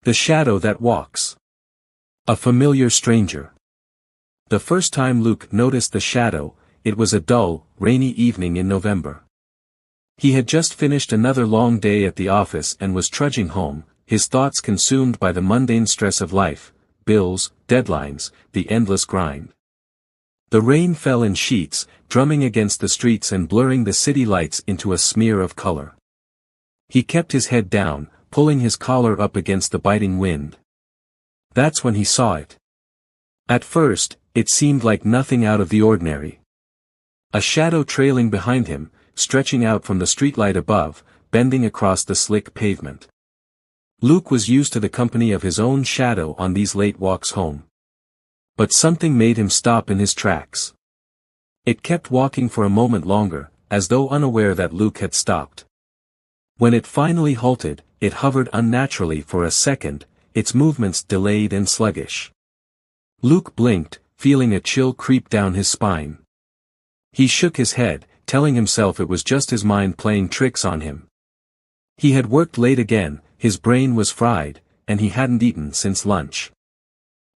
The shadow that walks. A familiar stranger. The first time Luke noticed the shadow, it was a dull, rainy evening in November. He had just finished another long day at the office and was trudging home, his thoughts consumed by the mundane stress of life, bills, deadlines, the endless grind. The rain fell in sheets, drumming against the streets and blurring the city lights into a smear of color. He kept his head down, pulling his collar up against the biting wind. That's when he saw it. At first, it seemed like nothing out of the ordinary. A shadow trailing behind him, stretching out from the streetlight above, bending across the slick pavement. Luke was used to the company of his own shadow on these late walks home. But something made him stop in his tracks. It kept walking for a moment longer, as though unaware that Luke had stopped. When it finally halted, it hovered unnaturally for a second, its movements delayed and sluggish. Luke blinked, feeling a chill creep down his spine. He shook his head, telling himself it was just his mind playing tricks on him. He had worked late again, his brain was fried, and he hadn't eaten since lunch.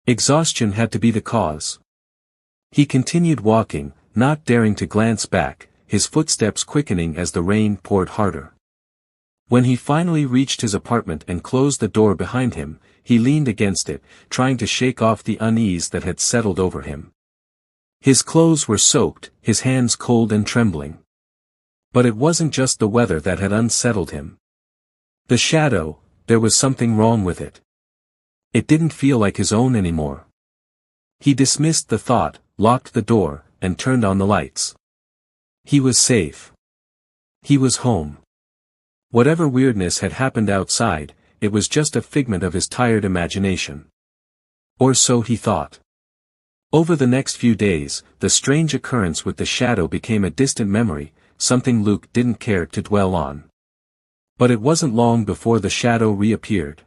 Exhaustion had to be the cause. He continued walking, not daring to glance back, his footsteps quickening as the rain poured harder. When he finally reached his apartment and closed the door behind him, he leaned against it, trying to shake off the unease that had settled over him. His clothes were soaked, his hands cold and trembling. But it wasn't just the weather that had unsettled him. The shadow, there was something wrong with it. It didn't feel like his own anymore. He dismissed the thought, locked the door, and turned on the lights. He was safe. He was home. Whatever weirdness had happened outside, it was just a figment of his tired imagination. Or so he thought. Over the next few days, the strange occurrence with the shadow became a distant memory, something Luke didn't care to dwell on. But it wasn't long before the shadow reappeared.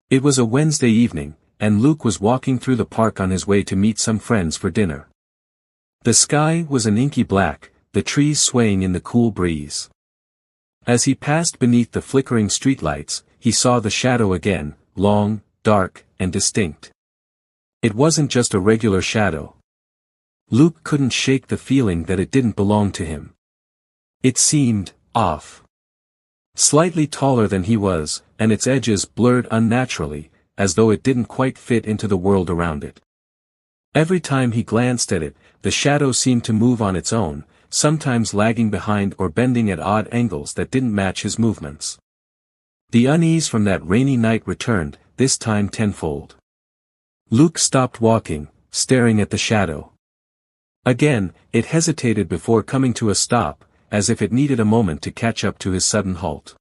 It was a Wednesday evening, and Luke was walking through the park on his way to meet some friends for dinner. The sky was an inky black, the trees swaying in the cool breeze. As he passed beneath the flickering streetlights, he saw the shadow again, long, dark, and distinct. It wasn't just a regular shadow. Luke couldn't shake the feeling that it didn't belong to him. It seemed off. Slightly taller than he was, and its edges blurred unnaturally, as though it didn't quite fit into the world around it. Every time he glanced at it, the shadow seemed to move on its own, sometimes lagging behind or bending at odd angles that didn't match his movements. The unease from that rainy night returned, this time tenfold. Luke stopped walking, staring at the shadow. Again, it hesitated before coming to a stop, as if it needed a moment to catch up to his sudden halt.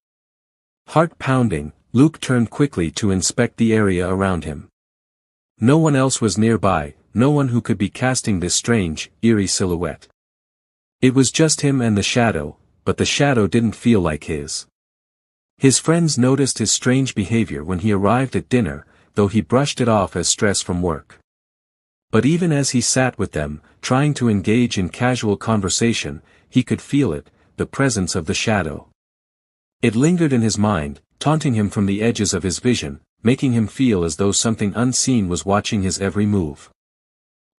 Heart pounding, Luke turned quickly to inspect the area around him. No one else was nearby, no one who could be casting this strange, eerie silhouette. It was just him and the shadow, but the shadow didn't feel like his. His friends noticed his strange behavior when he arrived at dinner, though he brushed it off as stress from work. But even as he sat with them, trying to engage in casual conversation, he could feel it, the presence of the shadow. It lingered in his mind, taunting him from the edges of his vision, making him feel as though something unseen was watching his every move.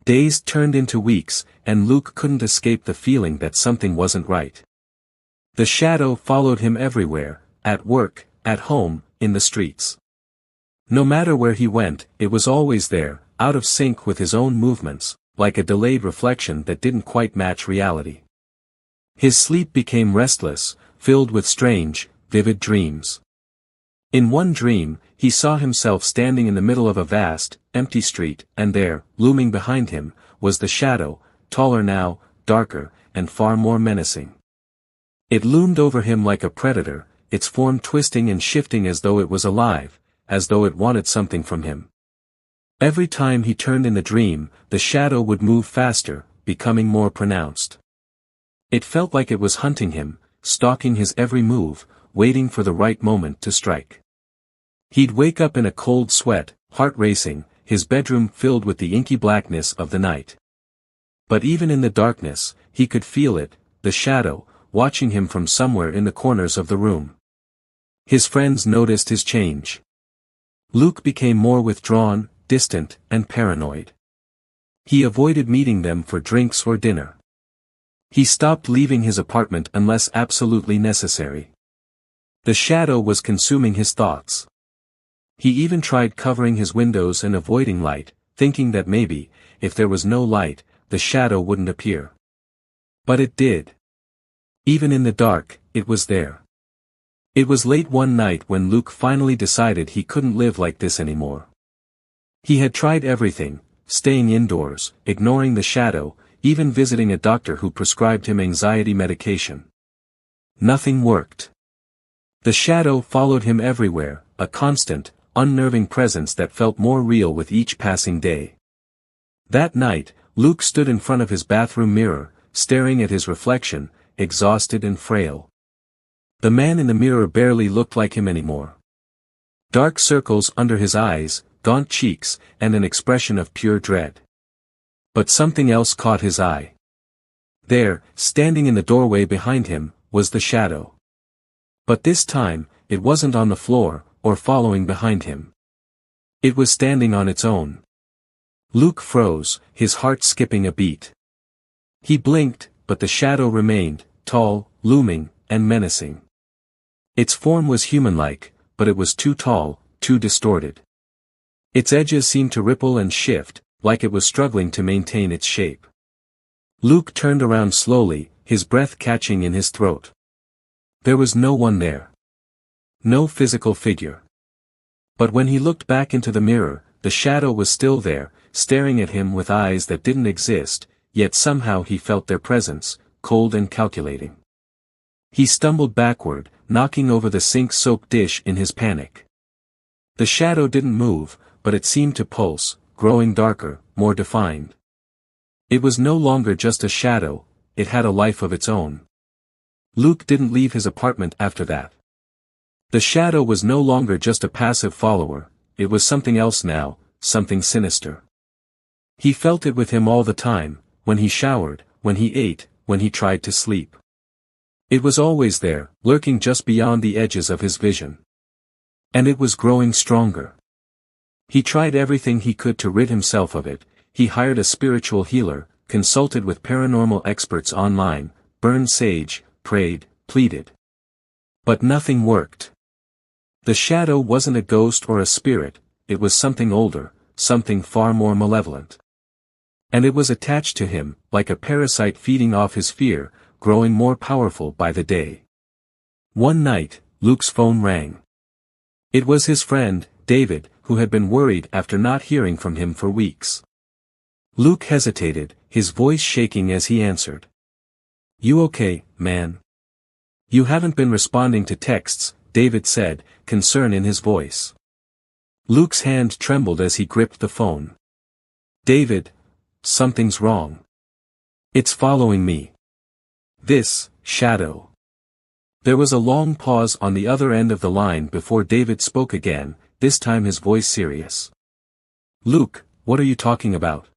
Days turned into weeks, and Luke couldn't escape the feeling that something wasn't right. The shadow followed him everywhere, at work, at home, in the streets. No matter where he went, it was always there, out of sync with his own movements, like a delayed reflection that didn't quite match reality. His sleep became restless, filled with strange, vivid dreams. In one dream, he saw himself standing in the middle of a vast, empty street, and there, looming behind him, was the shadow, taller now, darker, and far more menacing. It loomed over him like a predator, its form twisting and shifting as though it was alive, as though it wanted something from him. Every time he turned in the dream, the shadow would move faster, becoming more pronounced. It felt like it was hunting him, stalking his every move, waiting for the right moment to strike. He'd wake up in a cold sweat, heart racing, his bedroom filled with the inky blackness of the night. But even in the darkness, he could feel it, the shadow, watching him from somewhere in the corners of the room. His friends noticed his change. Luke became more withdrawn, distant, and paranoid. He avoided meeting them for drinks or dinner. He stopped leaving his apartment unless absolutely necessary. The shadow was consuming his thoughts. He even tried covering his windows and avoiding light, thinking that maybe, if there was no light, the shadow wouldn't appear. But it did. Even in the dark, it was there. It was late one night when Luke finally decided he couldn't live like this anymore. He had tried everything, staying indoors, ignoring the shadow, even visiting a doctor who prescribed him anxiety medication. Nothing worked. The shadow followed him everywhere, a constant, unnerving presence that felt more real with each passing day. That night, Luke stood in front of his bathroom mirror, staring at his reflection, exhausted and frail. The man in the mirror barely looked like him anymore. Dark circles under his eyes, gaunt cheeks, and an expression of pure dread. But something else caught his eye. There, standing in the doorway behind him, was the shadow. But this time, it wasn't on the floor, or following behind him. It was standing on its own. Luke froze, his heart skipping a beat. He blinked, but the shadow remained, tall, looming, and menacing. Its form was human-like, but it was too tall, too distorted. Its edges seemed to ripple and shift, like it was struggling to maintain its shape. Luke turned around slowly, his breath catching in his throat. There was no one there. No physical figure. But when he looked back into the mirror, the shadow was still there, staring at him with eyes that didn't exist, yet somehow he felt their presence, cold and calculating. He stumbled backward, knocking over the sink-soaked dish in his panic. The shadow didn't move, but it seemed to pulse, growing darker, more defined. It was no longer just a shadow, it had a life of its own. Luke didn't leave his apartment after that. The shadow was no longer just a passive follower, it was something else now, something sinister. He felt it with him all the time, when he showered, when he ate, when he tried to sleep. It was always there, lurking just beyond the edges of his vision. And it was growing stronger. He tried everything he could to rid himself of it. He hired a spiritual healer, consulted with paranormal experts online, burned sage, prayed, pleaded. But nothing worked. The shadow wasn't a ghost or a spirit, it was something older, something far more malevolent. And it was attached to him, like a parasite feeding off his fear, growing more powerful by the day. One night, Luke's phone rang. It was his friend, David, who had been worried after not hearing from him for weeks. Luke hesitated, his voice shaking as he answered. "You okay, man? You haven't been responding to texts," David said, concern in his voice. Luke's hand trembled as he gripped the phone. "David, something's wrong. It's following me. This shadow." There was a long pause on the other end of the line before David spoke again, this time his voice serious. "Luke, what are you talking about?"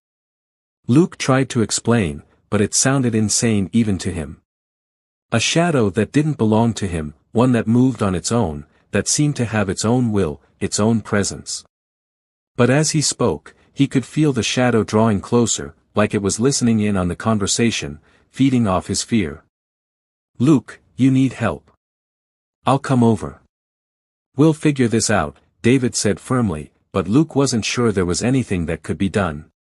Luke tried to explain, but it sounded insane even to him. A shadow that didn't belong to him, one that moved on its own, that seemed to have its own will, its own presence. But as he spoke, he could feel the shadow drawing closer, like it was listening in on the conversation, feeding off his fear. "Luke, you need help. I'll come over. We'll figure this out," David said firmly, but Luke wasn't sure there was anything that could be done.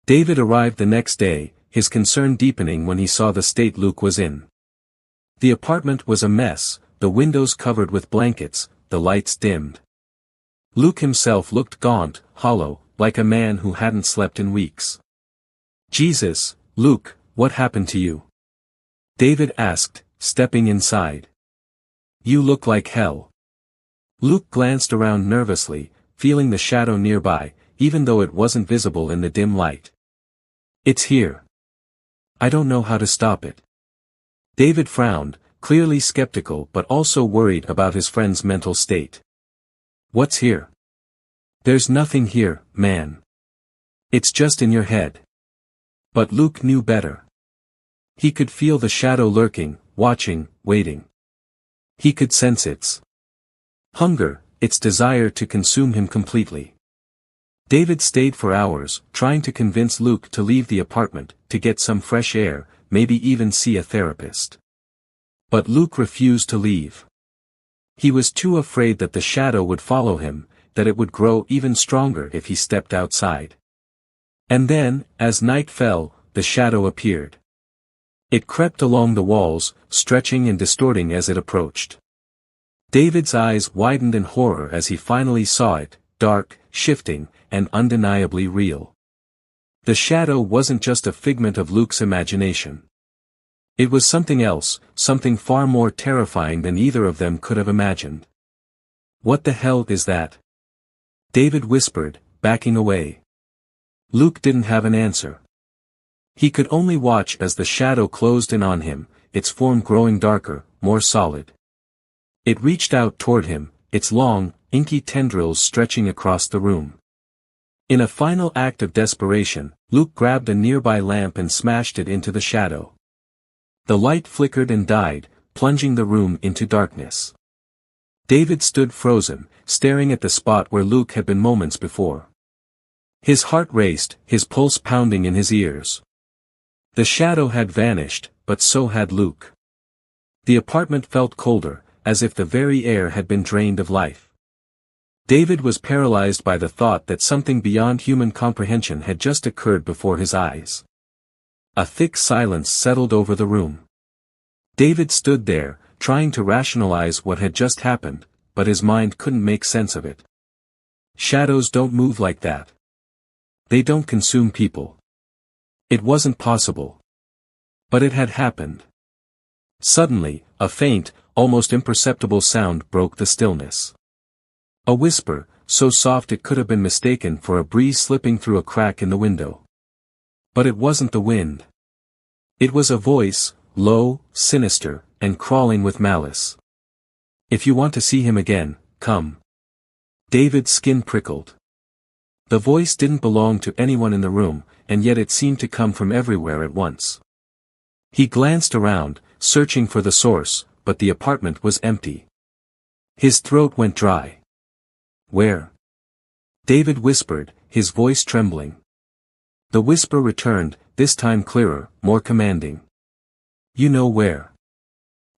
David arrived the next day, his concern deepening when he saw the state Luke was in. The apartment was a mess, the windows covered with blankets, the lights dimmed. Luke himself looked gaunt, hollow, like a man who hadn't slept in weeks. "Jesus, Luke, what happened to you?" David asked, stepping inside. "You look like hell." Luke glanced around nervously, feeling the shadow nearby, even though it wasn't visible in the dim light. "It's here. I don't know how to stop it." David frowned, clearly skeptical but also worried about his friend's mental state. "What's here?" "There's nothing here, man. It's just in your head." But Luke knew better. He could feel the shadow lurking, watching, waiting. He could sense its hunger, its desire to consume him completely. David stayed for hours, trying to convince Luke to leave the apartment, to get some fresh air, maybe even see a therapist. But Luke refused to leave. He was too afraid that the shadow would follow him, that it would grow even stronger if he stepped outside. And then, as night fell, the shadow appeared. It crept along the walls, stretching and distorting as it approached. David's eyes widened in horror as he finally saw it, dark, shifting, and undeniably real. The shadow wasn't just a figment of Luke's imagination. It was something else, something far more terrifying than either of them could have imagined. "What the hell is that?" David whispered, backing away. Luke didn't have an answer. He could only watch as the shadow closed in on him, its form growing darker, more solid. It reached out toward him, its long, inky tendrils stretching across the room. In a final act of desperation, Luke grabbed a nearby lamp and smashed it into the shadow. The light flickered and died, plunging the room into darkness. David stood frozen, staring at the spot where Luke had been moments before. His heart raced, his pulse pounding in his ears. The shadow had vanished, but so had Luke. The apartment felt colder, as if the very air had been drained of life. David was paralyzed by the thought that something beyond human comprehension had just occurred before his eyes. A thick silence settled over the room. David stood there, trying to rationalize what had just happened, but his mind couldn't make sense of it. Shadows don't move like that. They don't consume people. It wasn't possible. But it had happened. Suddenly, a faint, almost imperceptible sound broke the stillness. A whisper, so soft it could have been mistaken for a breeze slipping through a crack in the window. But it wasn't the wind. It was a voice, low, sinister, and crawling with malice. "If you want to see him again, come." David's skin prickled. The voice didn't belong to anyone in the room, and yet it seemed to come from everywhere at once. He glanced around, searching for the source, but the apartment was empty. His throat went dry. "Where?" David whispered, his voice trembling. The whisper returned, this time clearer, more commanding. "You know where."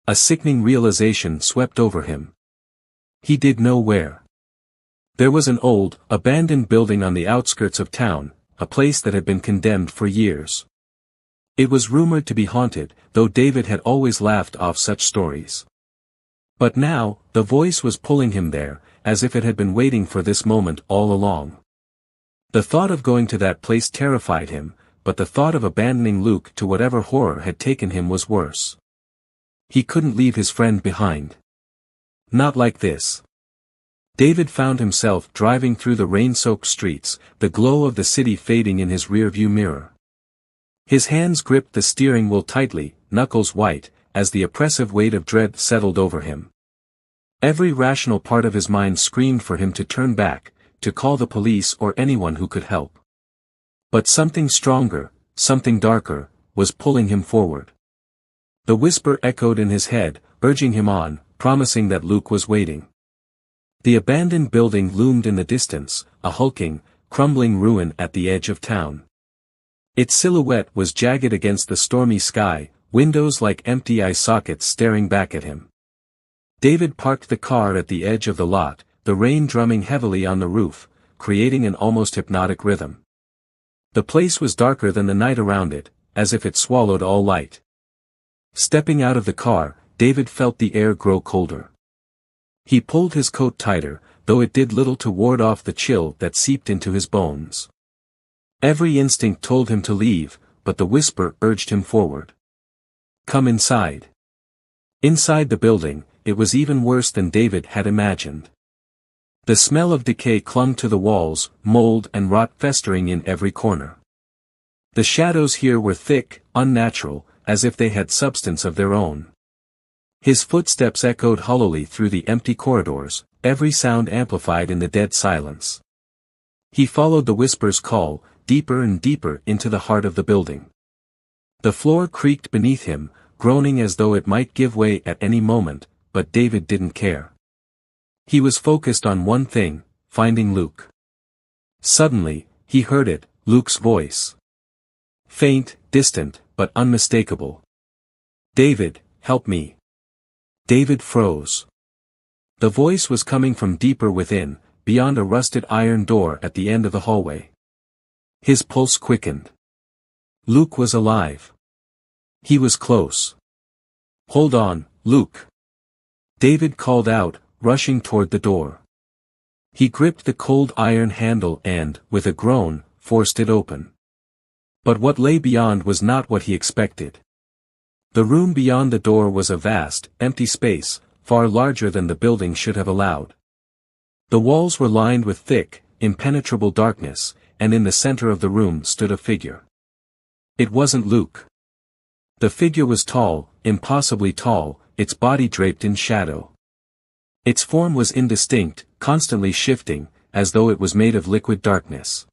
A sickening realization swept over him. He did know where. There was an old, abandoned building on the outskirts of town, a place that had been condemned for years. It was rumored to be haunted, though David had always laughed off such stories. But now, the voice was pulling him there, as if it had been waiting for this moment all along. The thought of going to that place terrified him, but the thought of abandoning Luke to whatever horror had taken him was worse. He couldn't leave his friend behind. Not like this. David found himself driving through the rain-soaked streets, the glow of the city fading in his rearview mirror. His hands gripped the steering wheel tightly, knuckles white, as the oppressive weight of dread settled over him. Every rational part of his mind screamed for him to turn back, to call the police or anyone who could help. But something stronger, something darker, was pulling him forward. The whisper echoed in his head, urging him on, promising that Luke was waiting. The abandoned building loomed in the distance, a hulking, crumbling ruin at the edge of town. Its silhouette was jagged against the stormy sky, windows like empty eye sockets staring back at him. David parked the car at the edge of the lot, the rain drumming heavily on the roof, creating an almost hypnotic rhythm. The place was darker than the night around it, as if it swallowed all light. Stepping out of the car, David felt the air grow colder. He pulled his coat tighter, though it did little to ward off the chill that seeped into his bones. Every instinct told him to leave, but the whisper urged him forward. "Come inside." Inside the building, it was even worse than David had imagined. The smell of decay clung to the walls, mold and rot festering in every corner. The shadows here were thick, unnatural, as if they had substance of their own. His footsteps echoed hollowly through the empty corridors, every sound amplified in the dead silence. He followed the whisper's call, deeper and deeper into the heart of the building. The floor creaked beneath him, groaning as though it might give way at any moment, but David didn't care. He was focused on one thing, finding Luke. Suddenly, he heard it, Luke's voice. Faint, distant, but unmistakable. "David, help me." David froze. The voice was coming from deeper within, beyond a rusted iron door at the end of the hallway. His pulse quickened. Luke was alive. He was close. "Hold on, Luke." David called out, rushing toward the door. He gripped the cold iron handle and, with a groan, forced it open. But what lay beyond was not what he expected. The room beyond the door was a vast, empty space, far larger than the building should have allowed. The walls were lined with thick, impenetrable darkness, and in the center of the room stood a figure. It wasn't Luke. The figure was tall, impossibly tall, its body draped in shadow. Its form was indistinct, constantly shifting, as though it was made of liquid darkness.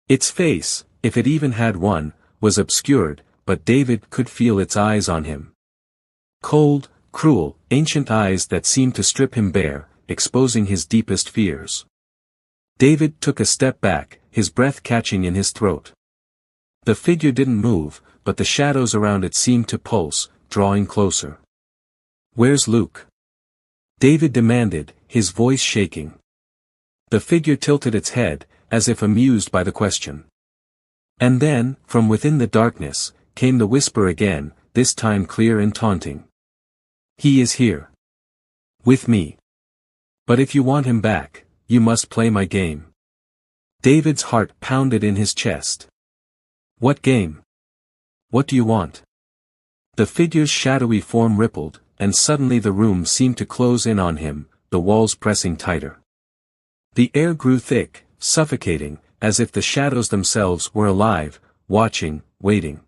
Its face, if it even had one, was obscured, but David could feel its eyes on him. Cold, cruel, ancient eyes that seemed to strip him bare, exposing his deepest fears. David took a step back, his breath catching in his throat. The figure didn't move, but the shadows around it seemed to pulse, drawing closer. "Where's Luke?" David demanded, his voice shaking. The figure tilted its head, as if amused by the question. And then, from within the darkness, came the whisper again, this time clear and taunting. "He is here. With me. But if you want him back, you must play my game." David's heart pounded in his chest. "What game? What do you want?" The figure's shadowy form rippled, and suddenly the room seemed to close in on him, the walls pressing tighter. The air grew thick, suffocating, as if the shadows themselves were alive, watching, waiting.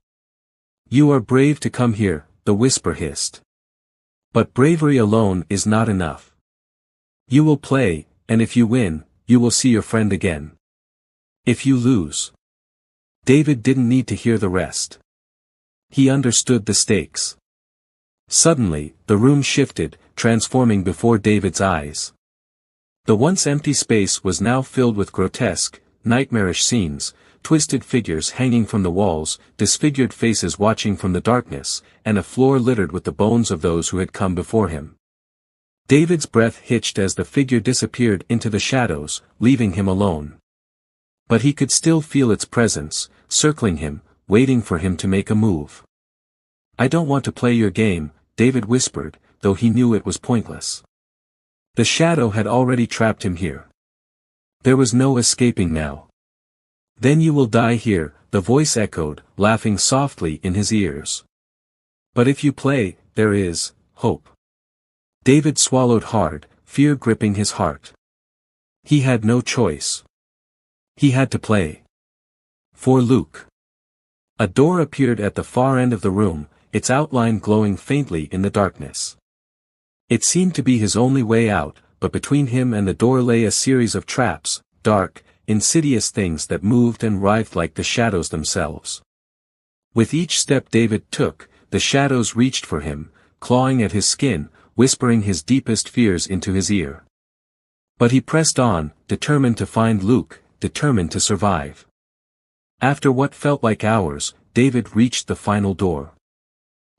"You are brave to come here," the whisper hissed. "But bravery alone is not enough. You will play, and if you win, you will see your friend again. If you lose..." David didn't need to hear the rest. He understood the stakes. Suddenly, the room shifted, transforming before David's eyes. The once empty space was now filled with grotesque, nightmarish scenes, twisted figures hanging from the walls, disfigured faces watching from the darkness, and a floor littered with the bones of those who had come before him. David's breath hitched as the figure disappeared into the shadows, leaving him alone. But he could still feel its presence, circling him, waiting for him to make a move. "I don't want to play your game," David whispered, though he knew it was pointless. The shadow had already trapped him here. There was no escaping now. "Then you will die here," the voice echoed, laughing softly in his ears. "But if you play, there is hope." David swallowed hard, fear gripping his heart. He had no choice. He had to play. For Luke. A door appeared at the far end of the room, its outline glowing faintly in the darkness. It seemed to be his only way out, but between him and the door lay a series of traps, dark, insidious things that moved and writhed like the shadows themselves. With each step David took, the shadows reached for him, clawing at his skin, whispering his deepest fears into his ear. But he pressed on, determined to find Luke, determined to survive. After what felt like hours, David reached the final door.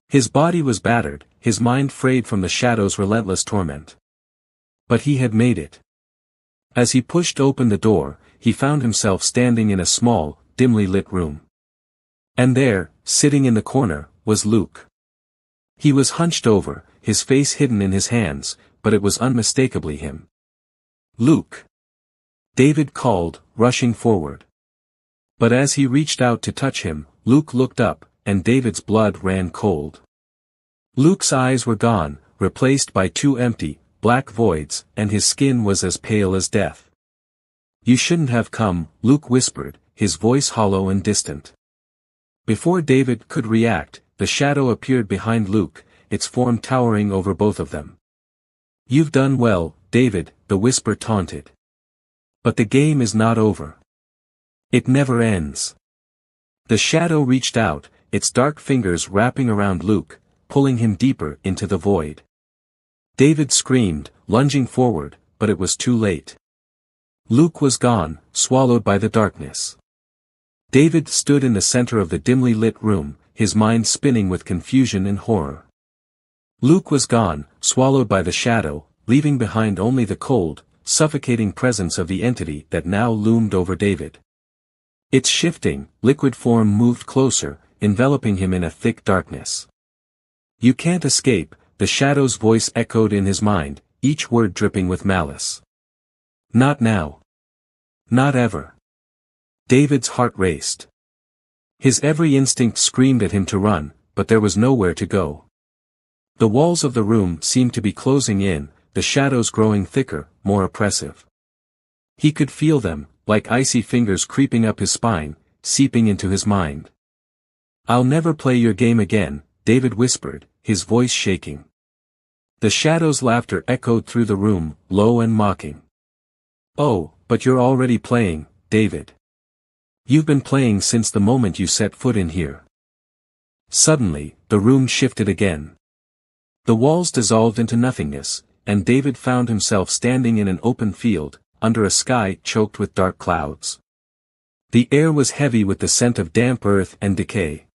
His body was battered, his mind frayed from the shadow's relentless torment. But he had made it. As he pushed open the door, he found himself standing in a small, dimly lit room. And there, sitting in the corner, was Luke. He was hunched over, his face hidden in his hands, but it was unmistakably him. "Luke!" David called, rushing forward. But as he reached out to touch him, Luke looked up, and David's blood ran cold. Luke's eyes were gone, replaced by two empty, black voids, and his skin was as pale as death. "You shouldn't have come," Luke whispered, his voice hollow and distant. Before David could react, the shadow appeared behind Luke, its form towering over both of them. "You've done well, David," the whisper taunted. "But the game is not over. It never ends." The shadow reached out, its dark fingers wrapping around Luke, pulling him deeper into the void. David screamed, lunging forward, but it was too late. Luke was gone, swallowed by the darkness. David stood in the center of the dimly lit room, his mind spinning with confusion and horror. Luke was gone, swallowed by the shadow, leaving behind only the cold, suffocating presence of the entity that now loomed over David. Its shifting, liquid form moved closer, enveloping him in a thick darkness. "You can't escape," the shadow's voice echoed in his mind, each word dripping with malice. "Not now. Not ever." David's heart raced. His every instinct screamed at him to run, but there was nowhere to go. The walls of the room seemed to be closing in, the shadows growing thicker, more oppressive. He could feel them, like icy fingers creeping up his spine, seeping into his mind. "I'll never play your game again," David whispered, his voice shaking. The shadow's laughter echoed through the room, low and mocking. "Oh, but you're already playing, David. You've been playing since the moment you set foot in here." Suddenly, the room shifted again. The walls dissolved into nothingness, and David found himself standing in an open field, under a sky choked with dark clouds. The air was heavy with the scent of damp earth and decay.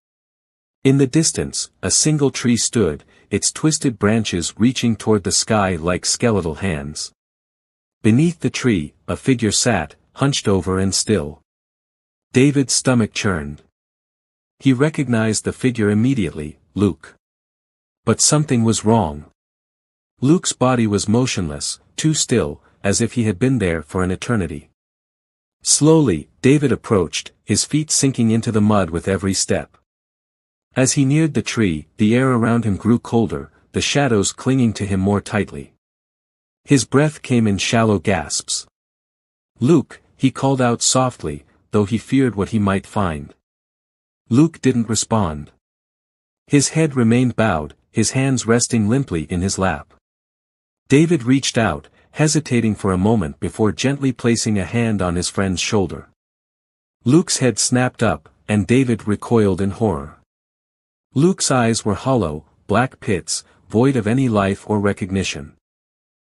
In the distance, a single tree stood, its twisted branches reaching toward the sky like skeletal hands. Beneath the tree, a figure sat, hunched over and still. David's stomach churned. He recognized the figure immediately, Luke. But something was wrong. Luke's body was motionless, too still, as if he had been there for an eternity. Slowly, David approached, his feet sinking into the mud with every step. As he neared the tree, the air around him grew colder, the shadows clinging to him more tightly. His breath came in shallow gasps. "Luke," he called out softly, though he feared what he might find. Luke didn't respond. His head remained bowed, his hands resting limply in his lap. David reached out, hesitating for a moment before gently placing a hand on his friend's shoulder. Luke's head snapped up, and David recoiled in horror. Luke's eyes were hollow, black pits, void of any life or recognition.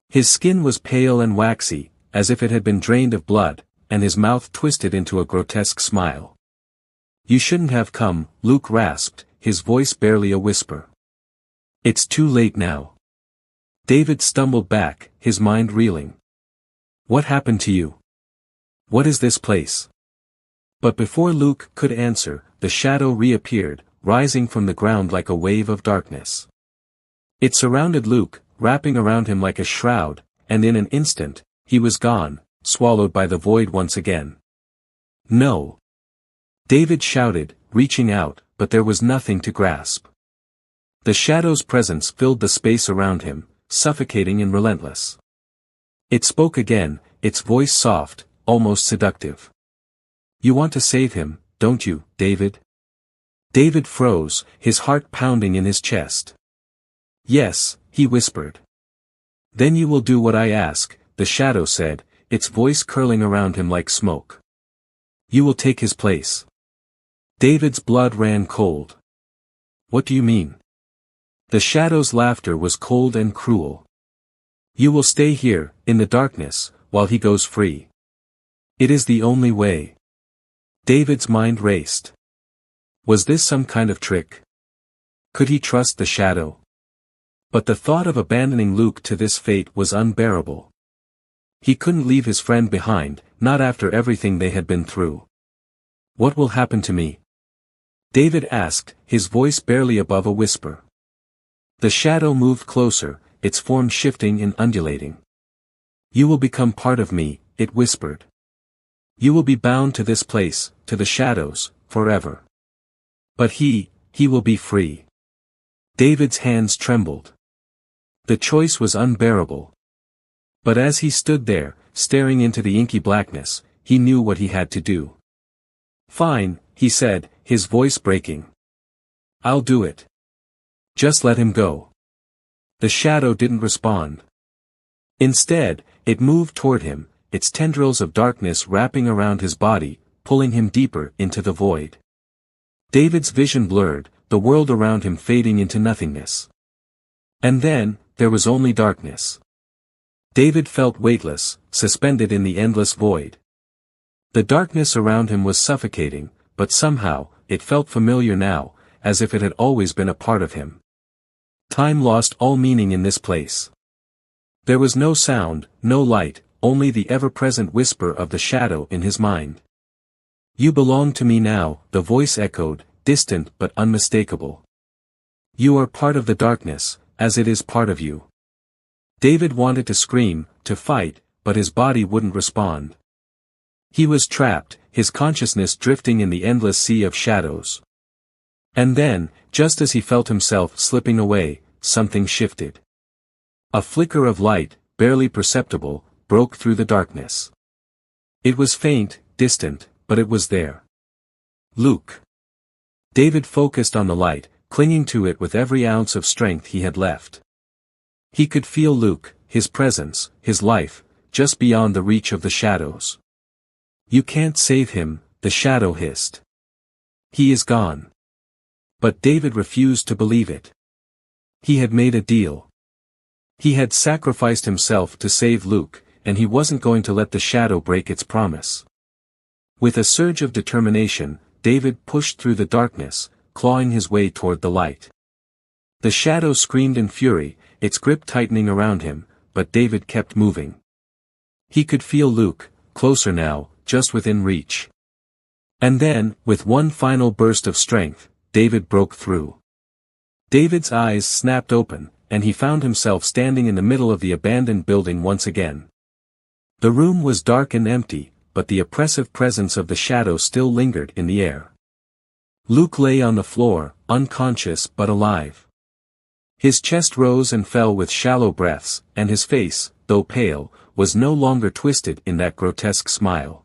His skin was pale and waxy, as if it had been drained of blood, and his mouth twisted into a grotesque smile. "You shouldn't have come," Luke rasped, his voice barely a whisper. "It's too late now." David stumbled back, his mind reeling. "What happened to you? What is this place?" But before Luke could answer, the shadow reappeared, rising from the ground like a wave of darkness. It surrounded Luke, wrapping around him like a shroud, and in an instant, he was gone, swallowed by the void once again. "No!" David shouted, reaching out, but there was nothing to grasp. The shadow's presence filled the space around him, suffocating and relentless. It spoke again, its voice soft, almost seductive. "You want to save him, don't you, David?" David froze, his heart pounding in his chest. "Yes," he whispered. "Then you will do what I ask," the shadow said, its voice curling around him like smoke. "You will take his place." David's blood ran cold. "What do you mean?" The shadow's laughter was cold and cruel. "You will stay here, in the darkness, while he goes free. It is the only way." David's mind raced. Was this some kind of trick? Could he trust the shadow? But the thought of abandoning Luke to this fate was unbearable. He couldn't leave his friend behind, not after everything they had been through. "What will happen to me?" David asked, his voice barely above a whisper. The shadow moved closer, its form shifting and undulating. "You will become part of me," it whispered. "You will be bound to this place, to the shadows, forever. But he will be free." David's hands trembled. The choice was unbearable. But as he stood there, staring into the inky blackness, he knew what he had to do. "Fine," he said, his voice breaking. "I'll do it. Just let him go." The shadow didn't respond. Instead, it moved toward him, its tendrils of darkness wrapping around his body, pulling him deeper into the void. David's vision blurred, the world around him fading into nothingness. And then, there was only darkness. David felt weightless, suspended in the endless void. The darkness around him was suffocating, but somehow, it felt familiar now, as if it had always been a part of him. Time lost all meaning in this place. There was no sound, no light, only the ever-present whisper of the shadow in his mind. "You belong to me now," the voice echoed, distant but unmistakable. "You are part of the darkness, as it is part of you." David wanted to scream, to fight, but his body wouldn't respond. He was trapped, his consciousness drifting in the endless sea of shadows. And then, just as he felt himself slipping away, something shifted. A flicker of light, barely perceptible, broke through the darkness. It was faint, distant, but it was there. Luke. David focused on the light, clinging to it with every ounce of strength he had left. He could feel Luke, his presence, his life, just beyond the reach of the shadows. "You can't save him," the shadow hissed. "He is gone." But David refused to believe it. He had made a deal. He had sacrificed himself to save Luke, and he wasn't going to let the shadow break its promise. With a surge of determination, David pushed through the darkness, clawing his way toward the light. The shadow screamed in fury, its grip tightening around him, but David kept moving. He could feel Luke, closer now, just within reach. And then, with one final burst of strength, David broke through. David's eyes snapped open, and he found himself standing in the middle of the abandoned building once again. The room was dark and empty, but the oppressive presence of the shadow still lingered in the air. Luke lay on the floor, unconscious but alive. His chest rose and fell with shallow breaths, and his face, though pale, was no longer twisted in that grotesque smile.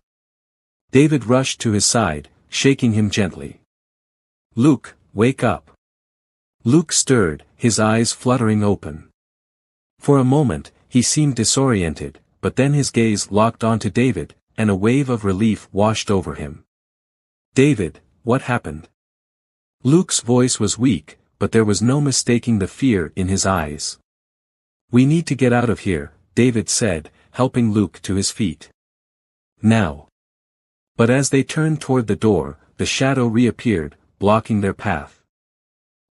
David rushed to his side, shaking him gently. "Luke, wake up." Luke stirred, his eyes fluttering open. For a moment, he seemed disoriented, but then his gaze locked onto David, and a wave of relief washed over him. "David, what happened?" Luke's voice was weak, but there was no mistaking the fear in his eyes. "We need to get out of here," David said, helping Luke to his feet. "Now." But as they turned toward the door, the shadow reappeared, blocking their path.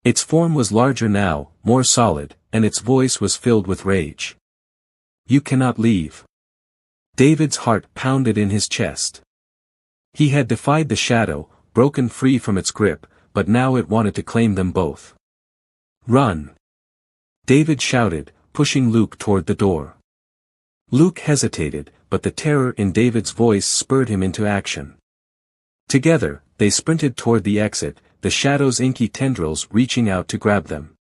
Its form was larger now, more solid, and its voice was filled with rage. "You cannot leave." David's heart pounded in his chest. He had defied the shadow, broken free from its grip, but now it wanted to claim them both. "Run!" David shouted, pushing Luke toward the door. Luke hesitated, but the terror in David's voice spurred him into action. Together, they sprinted toward the exit, the shadow's inky tendrils reaching out to grab them.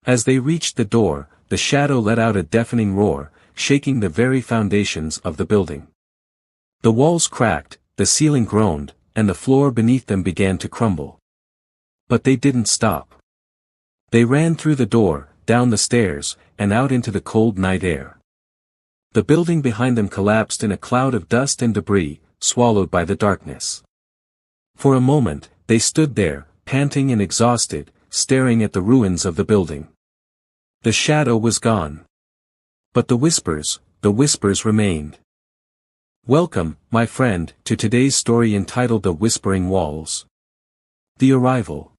As they reached the door, the shadow let out a deafening roar, shaking the very foundations of the building. The walls cracked, the ceiling groaned, and the floor beneath them began to crumble. But they didn't stop. They ran through the door, down the stairs, and out into the cold night air. The building behind them collapsed in a cloud of dust and debris, swallowed by the darkness. For a moment, they stood there, panting and exhausted, staring at the ruins of the building. The shadow was gone. But the whispers remained. Welcome, my friend, to today's story entitled The Whispering Walls. The Arrival.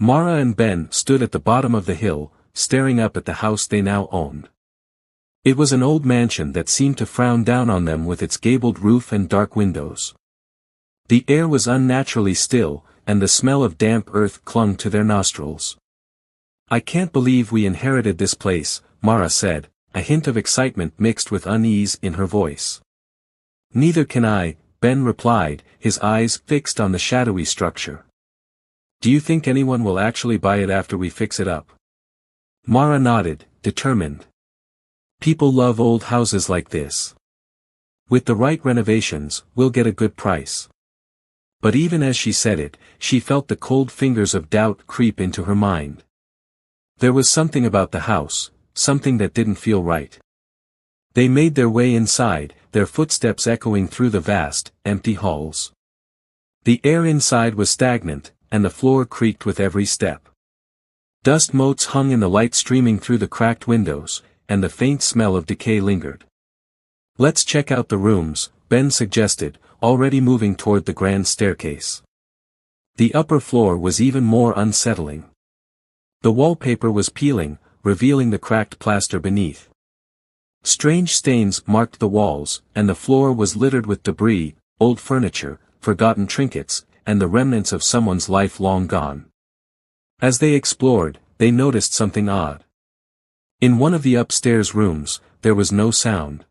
Mara and Ben stood at the bottom of the hill, staring up at the house they now owned. It was an old mansion that seemed to frown down on them with its gabled roof and dark windows. The air was unnaturally still, and the smell of damp earth clung to their nostrils. "I can't believe we inherited this place," Mara said, a hint of excitement mixed with unease in her voice. "Neither can I," Ben replied, his eyes fixed on the shadowy structure. "Do you think anyone will actually buy it after we fix it up?" Mara nodded, determined. "People love old houses like this. With the right renovations, we'll get a good price." But even as she said it, she felt the cold fingers of doubt creep into her mind. There was something about the house, something that didn't feel right. They made their way inside, their footsteps echoing through the vast, empty halls. The air inside was stagnant, and the floor creaked with every step. Dust motes hung in the light streaming through the cracked windows, and the faint smell of decay lingered. "Let's check out the rooms," Ben suggested, already moving toward the grand staircase. The upper floor was even more unsettling. The wallpaper was peeling, revealing the cracked plaster beneath. Strange stains marked the walls, and the floor was littered with debris, old furniture, forgotten trinkets, and the remnants of someone's life long gone. As they explored, they noticed something odd. In one of the upstairs rooms, there was no sound.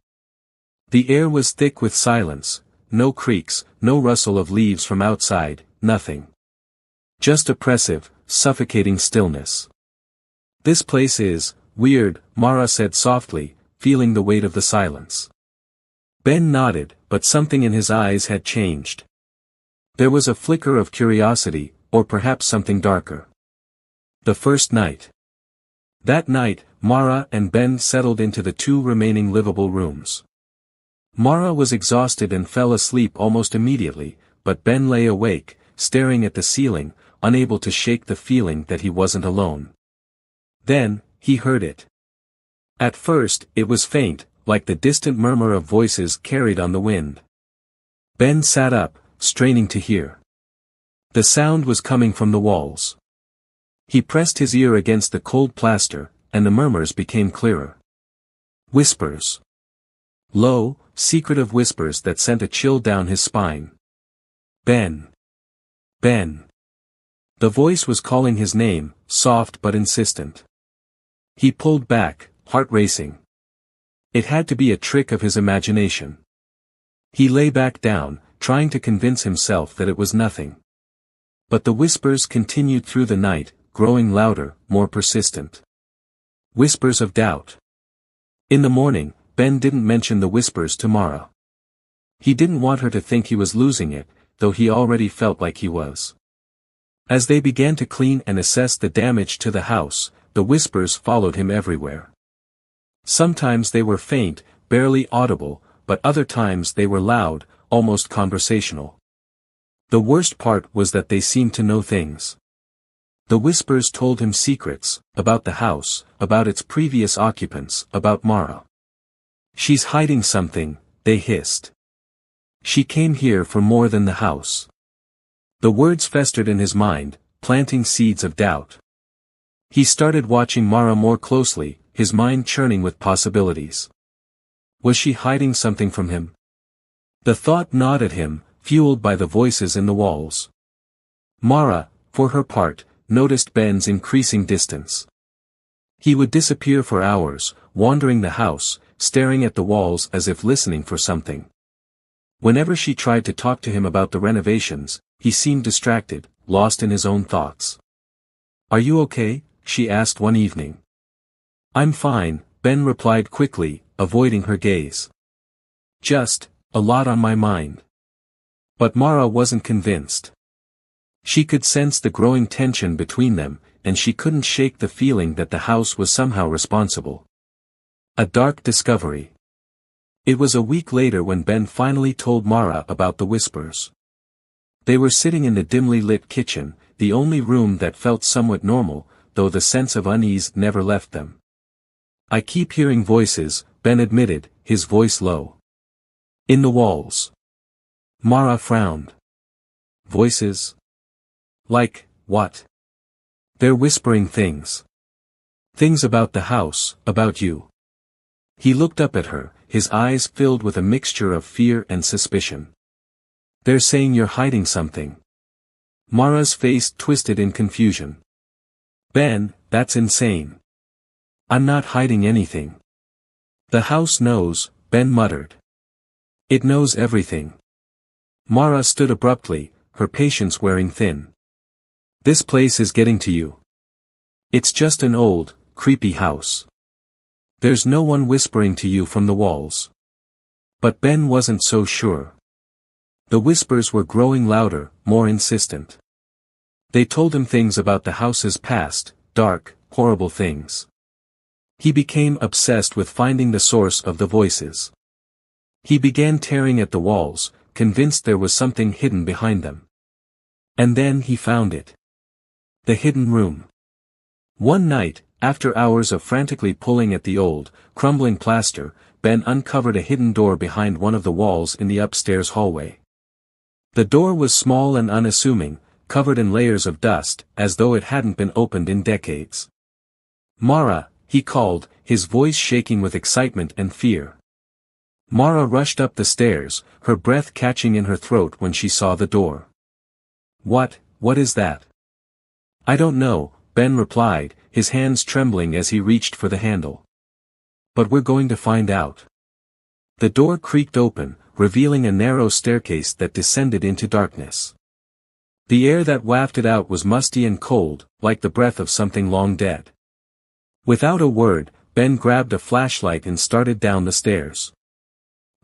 The air was thick with silence, no creaks, no rustle of leaves from outside, nothing. Just oppressive, suffocating stillness. "This place is weird," Mara said softly, feeling the weight of the silence. Ben nodded, but something in his eyes had changed. There was a flicker of curiosity, or perhaps something darker. The first night. That night, Mara and Ben settled into the 2 remaining livable rooms. Mara was exhausted and fell asleep almost immediately, but Ben lay awake, staring at the ceiling, unable to shake the feeling that he wasn't alone. Then, he heard it. At first, it was faint, like the distant murmur of voices carried on the wind. Ben sat up, straining to hear. The sound was coming from the walls. He pressed his ear against the cold plaster, and the murmurs became clearer. Whispers. Low, secretive whispers that sent a chill down his spine. Ben. Ben. The voice was calling his name, soft but insistent. He pulled back, heart racing. It had to be a trick of his imagination. He lay back down, trying to convince himself that it was nothing. But the whispers continued through the night, growing louder, more persistent. Whispers of doubt. In the morning, Ben didn't mention the whispers to Mara. He didn't want her to think he was losing it, though he already felt like he was. As they began to clean and assess the damage to the house, the whispers followed him everywhere. Sometimes they were faint, barely audible, but other times they were loud, almost conversational. The worst part was that they seemed to know things. The whispers told him secrets, about the house, about its previous occupants, about Mara. "She's hiding something," they hissed. "She came here for more than the house." The words festered in his mind, planting seeds of doubt. He started watching Mara more closely, his mind churning with possibilities. Was she hiding something from him? The thought gnawed at him, fueled by the voices in the walls. Mara, for her part, noticed Ben's increasing distance. He would disappear for hours, wandering the house, staring at the walls as if listening for something. Whenever she tried to talk to him about the renovations, he seemed distracted, lost in his own thoughts. "Are you okay?" she asked one evening. "I'm fine," Ben replied quickly, avoiding her gaze. "Just, a lot on my mind." But Mara wasn't convinced. She could sense the growing tension between them, and she couldn't shake the feeling that the house was somehow responsible. A dark discovery. It was a week later when Ben finally told Mara about the whispers. They were sitting in the dimly lit kitchen, the only room that felt somewhat normal, though the sense of unease never left them. "I keep hearing voices," Ben admitted, his voice low. "In the walls." Mara frowned. "Voices? Like, what?" "They're whispering things. Things about the house, about you." He looked up at her, his eyes filled with a mixture of fear and suspicion. "They're saying you're hiding something." Mara's face twisted in confusion. "Ben, that's insane. I'm not hiding anything." "The house knows," Ben muttered. "It knows everything." Mara stood abruptly, her patience wearing thin. "This place is getting to you. It's just an old, creepy house. There's no one whispering to you from the walls." But Ben wasn't so sure. The whispers were growing louder, more insistent. They told him things about the house's past, dark, horrible things. He became obsessed with finding the source of the voices. He began tearing at the walls, convinced there was something hidden behind them. And then he found it. The hidden room. One night, After hours of frantically pulling at the old, crumbling plaster, Ben uncovered a hidden door behind one of the walls in the upstairs hallway. The door was small and unassuming, covered in layers of dust, as though it hadn't been opened in decades. "Mara," he called, his voice shaking with excitement and fear. Mara rushed up the stairs, her breath catching in her throat when she saw the door. What is that?" "I don't know," Ben replied, his hands trembling as he reached for the handle. "But we're going to find out." The door creaked open, revealing a narrow staircase that descended into darkness. The air that wafted out was musty and cold, like the breath of something long dead. Without a word, Ben grabbed a flashlight and started down the stairs.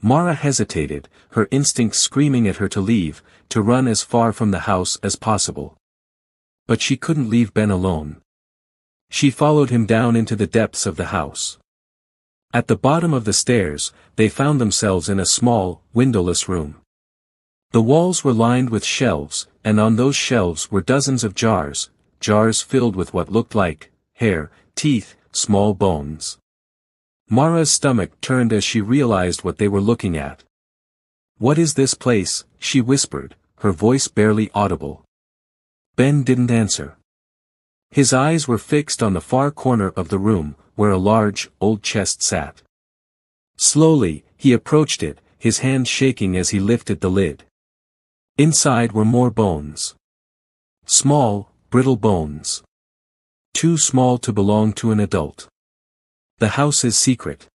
Mara hesitated, her instincts screaming at her to leave, to run as far from the house as possible. But she couldn't leave Ben alone. She followed him down into the depths of the house. At the bottom of the stairs, they found themselves in a small, windowless room. The walls were lined with shelves, and on those shelves were dozens of jars filled with what looked like hair, teeth, small bones. Mara's stomach turned as she realized what they were looking at. "What is this place?" she whispered, her voice barely audible. Ben didn't answer. His eyes were fixed on the far corner of the room, where a large, old chest sat. Slowly, he approached it, his hand shaking as he lifted the lid. Inside were more bones. Small, brittle bones. Too small to belong to an adult. The house's secret.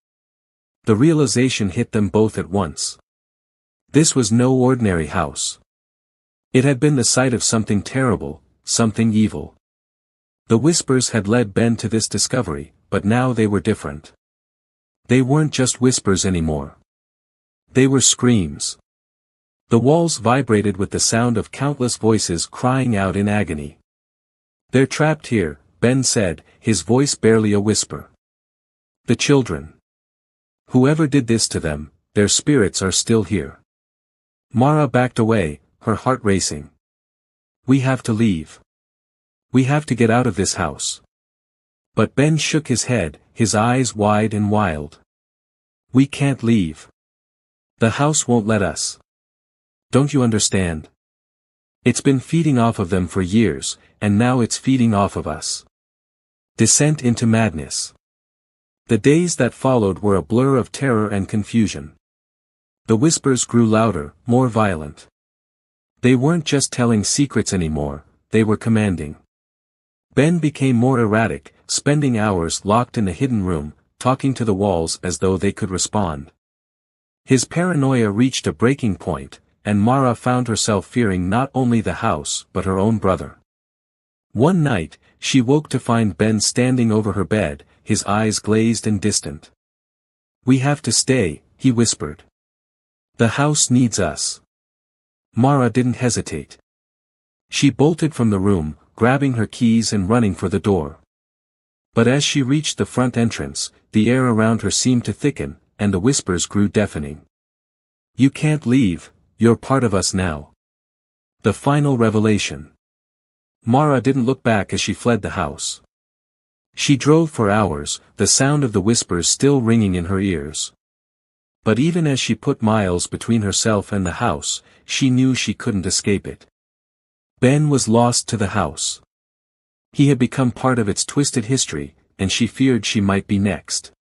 The realization hit them both at once. This was no ordinary house. It had been the site of something terrible, something evil. The whispers had led Ben to this discovery, but now they were different. They weren't just whispers anymore. They were screams. The walls vibrated with the sound of countless voices crying out in agony. "They're trapped here," Ben said, his voice barely a whisper. "The children. Whoever did this to them, their spirits are still here." Mara backed away, her heart racing. "We have to leave. We have to get out of this house." But Ben shook his head, his eyes wide and wild. "We can't leave. The house won't let us. Don't you understand? It's been feeding off of them for years, and now it's feeding off of us." Descent into madness. The days that followed were a blur of terror and confusion. The whispers grew louder, more violent. They weren't just telling secrets anymore, they were commanding. Ben became more erratic, spending hours locked in a hidden room, talking to the walls as though they could respond. His paranoia reached a breaking point, and Mara found herself fearing not only the house but her own brother. One night, she woke to find Ben standing over her bed, his eyes glazed and distant. "We have to stay," he whispered. "The house needs us." Mara didn't hesitate. She bolted from the room, grabbing her keys and running for the door. But as she reached the front entrance, the air around her seemed to thicken, and the whispers grew deafening. "You can't leave, you're part of us now." The final revelation. Mara didn't look back as she fled the house. She drove for hours, the sound of the whispers still ringing in her ears. But even as she put miles between herself and the house, she knew she couldn't escape it. Ben was lost to the house. He had become part of its twisted history, and she feared she might be next.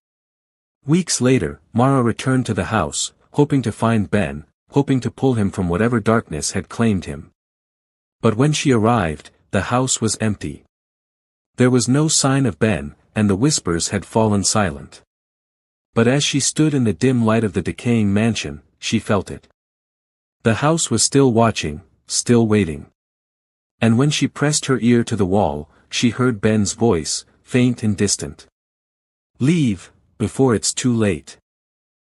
Weeks later, Mara returned to the house, hoping to find Ben, hoping to pull him from whatever darkness had claimed him. But when she arrived, the house was empty. There was no sign of Ben, and the whispers had fallen silent. But as she stood in the dim light of the decaying mansion, she felt it. The house was still watching, still waiting. And when she pressed her ear to the wall, she heard Ben's voice, faint and distant. "Leave, before it's too late."